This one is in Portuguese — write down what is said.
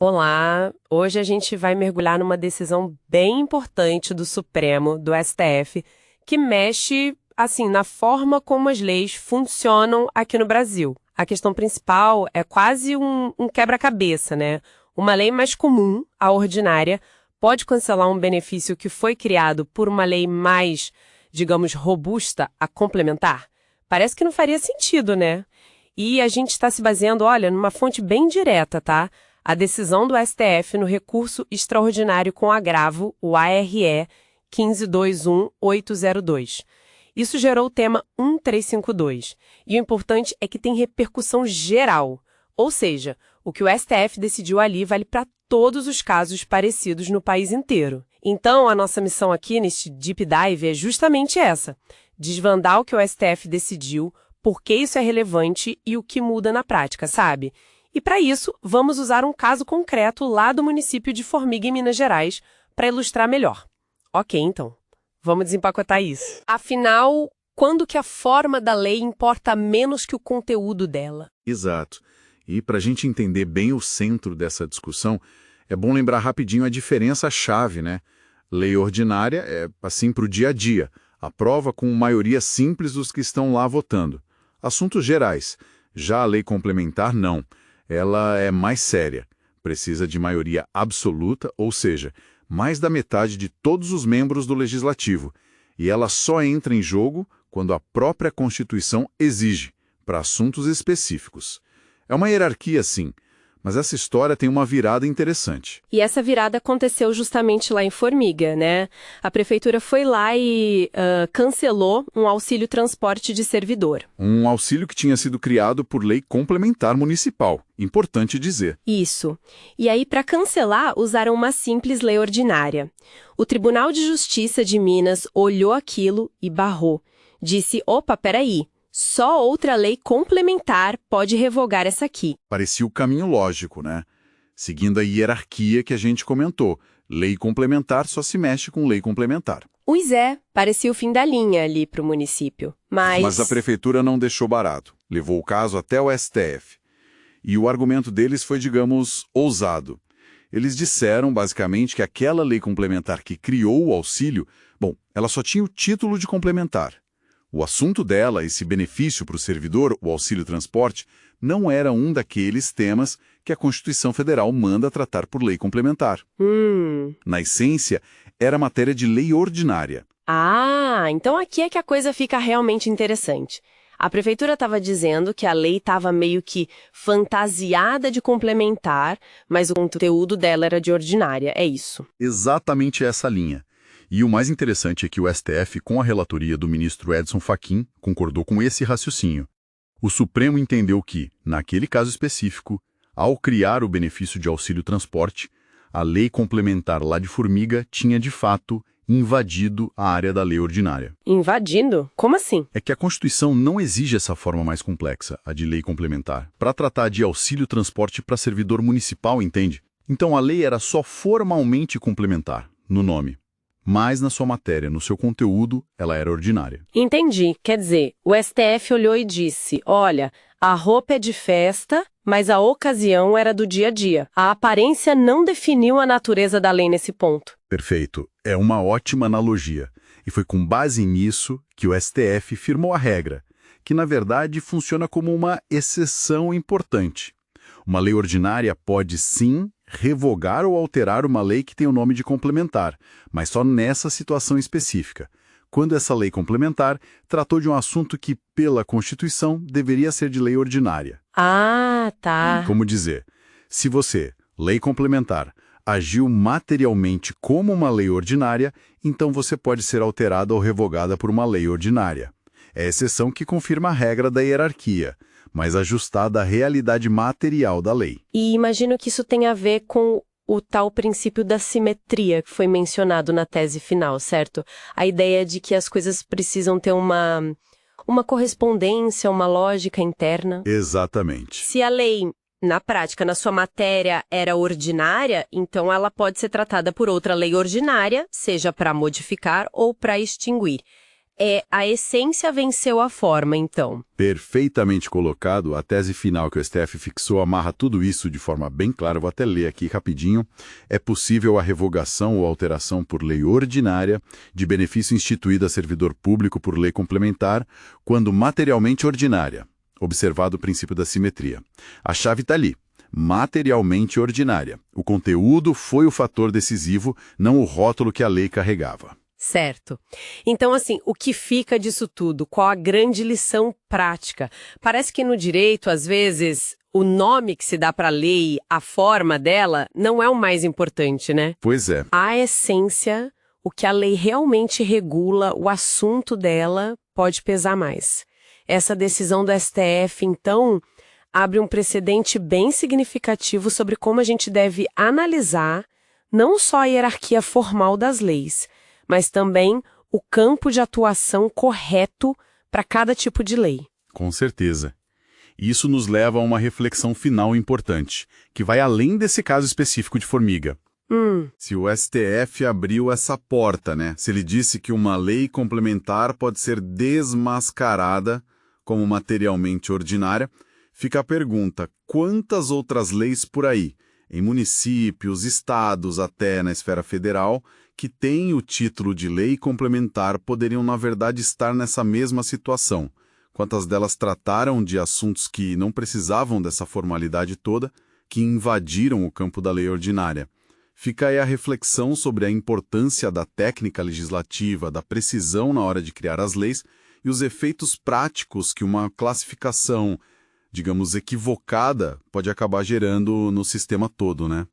Olá, hoje a gente vai mergulhar numa decisão bem importante do Supremo, do STF, que mexe, assim, na forma como as leis funcionam aqui no Brasil. A questão principal é quase um quebra-cabeça, né? Uma lei mais comum, a ordinária, pode cancelar um benefício que foi criado por uma lei mais, digamos, robusta, a complementar? Parece que não faria sentido, né? E a gente está se baseando, olha, numa fonte bem direta, tá? A decisão do STF no recurso extraordinário com agravo, o ARE 1521802. Isso gerou o tema 1352. E o importante é que tem repercussão geral. Ou seja, o que o STF decidiu ali vale para todos os casos parecidos no país inteiro. Então, a nossa missão aqui neste Deep Dive é justamente essa: desvendar o que o STF decidiu, por que isso é relevante e o que muda na prática, sabe? E para isso, vamos usar um caso concreto lá do município de Formiga, em Minas Gerais, para ilustrar melhor. Ok, então, vamos desempacotar isso. Afinal, quando que a forma da lei importa menos que o conteúdo dela? Exato. E para a gente entender bem o centro dessa discussão, é bom lembrar rapidinho a diferença-chave, né? Lei ordinária é assim para o dia a dia, aprova com maioria simples dos que estão lá votando. Assuntos gerais. Já a lei complementar, não. Ela é mais séria, precisa de maioria absoluta, ou seja, mais da metade de todos os membros do Legislativo, e ela só entra em jogo quando a própria Constituição exige, para assuntos específicos. É uma hierarquia, sim, mas essa história tem uma virada interessante. E essa virada aconteceu justamente lá em Formiga, né? A prefeitura foi lá e cancelou um auxílio transporte de servidor. Um auxílio que tinha sido criado por lei complementar municipal, importante dizer. Isso. E aí, para cancelar, usaram uma simples lei ordinária. O Tribunal de Justiça de Minas olhou aquilo e barrou. Disse, opa, peraí. Só outra lei complementar pode revogar essa aqui. Parecia o caminho lógico, né? Seguindo a hierarquia que a gente comentou. Lei complementar só se mexe com lei complementar. Pois é, parecia o fim da linha ali para o município. Mas a prefeitura não deixou barato. Levou o caso até o STF. E o argumento deles foi, digamos, ousado. Eles disseram, basicamente, que aquela lei complementar que criou o auxílio, ela só tinha o título de complementar. O assunto dela, esse benefício para o servidor, o auxílio transporte, não era um daqueles temas que a Constituição Federal manda tratar por lei complementar. Na essência, era matéria de lei ordinária. Ah, então aqui é que a coisa fica realmente interessante. A prefeitura estava dizendo que a lei estava meio que fantasiada de complementar, mas o conteúdo dela era de ordinária, é isso. Exatamente essa linha. E o mais interessante é que o STF, com a relatoria do ministro Edson Fachin, concordou com esse raciocínio. O Supremo entendeu que, naquele caso específico, ao criar o benefício de auxílio transporte, a lei complementar lá de Formiga tinha, de fato, invadido a área da lei ordinária. Invadindo? Como assim? É que a Constituição não exige essa forma mais complexa, a de lei complementar, para tratar de auxílio transporte para servidor municipal, entende? Então a lei era só formalmente complementar, no nome. Mas na sua matéria, no seu conteúdo, ela era ordinária. Entendi. Quer dizer, o STF olhou e disse, olha, a roupa é de festa, mas a ocasião era do dia a dia. A aparência não definiu a natureza da lei nesse ponto. Perfeito. É uma ótima analogia. E foi com base nisso que o STF firmou a regra, que na verdade funciona como uma exceção importante. Uma lei ordinária pode sim revogar ou alterar uma lei que tem o nome de complementar, mas só nessa situação específica, quando essa lei complementar tratou de um assunto que, pela Constituição, deveria ser de lei ordinária. Ah, tá. Como dizer, se você, lei complementar, agiu materialmente como uma lei ordinária, então você pode ser alterada ou revogada por uma lei ordinária. É a exceção que confirma a regra da hierarquia, mas ajustada à realidade material da lei. E imagino que isso tem a ver com o tal princípio da simetria que foi mencionado na tese final, certo? A ideia de que as coisas precisam ter uma correspondência, uma lógica interna. Exatamente. Se a lei, na prática, na sua matéria, era ordinária, então ela pode ser tratada por outra lei ordinária, seja para modificar ou para extinguir. A essência venceu a forma, então. Perfeitamente colocado, a tese final que o STF fixou amarra tudo isso de forma bem clara, vou até ler aqui rapidinho. É possível a revogação ou alteração por lei ordinária de benefício instituído a servidor público por lei complementar, quando materialmente ordinária, observado o princípio da simetria. A chave está ali. Materialmente ordinária. O conteúdo foi o fator decisivo, não o rótulo que a lei carregava. Certo. Então, assim, o que fica disso tudo? Qual a grande lição prática? Parece que no direito, às vezes, o nome que se dá para a lei, a forma dela, não é o mais importante, né? Pois é. A essência, o que a lei realmente regula, o assunto dela, pode pesar mais. Essa decisão do STF, então, abre um precedente bem significativo sobre como a gente deve analisar não só a hierarquia formal das leis, mas também o campo de atuação correto para cada tipo de lei. Com certeza. Isso nos leva a uma reflexão final importante, que vai além desse caso específico de Formiga. Se o STF abriu essa porta, né? Se ele disse que uma lei complementar pode ser desmascarada como materialmente ordinária, fica a pergunta: quantas outras leis por aí, em municípios, estados, até na esfera federal, que têm o título de lei complementar poderiam, na verdade, estar nessa mesma situação? Quantas delas trataram de assuntos que não precisavam dessa formalidade toda, que invadiram o campo da lei ordinária? Fica aí a reflexão sobre a importância da técnica legislativa, da precisão na hora de criar as leis e os efeitos práticos que uma classificação, digamos, equivocada, pode acabar gerando no sistema todo, né?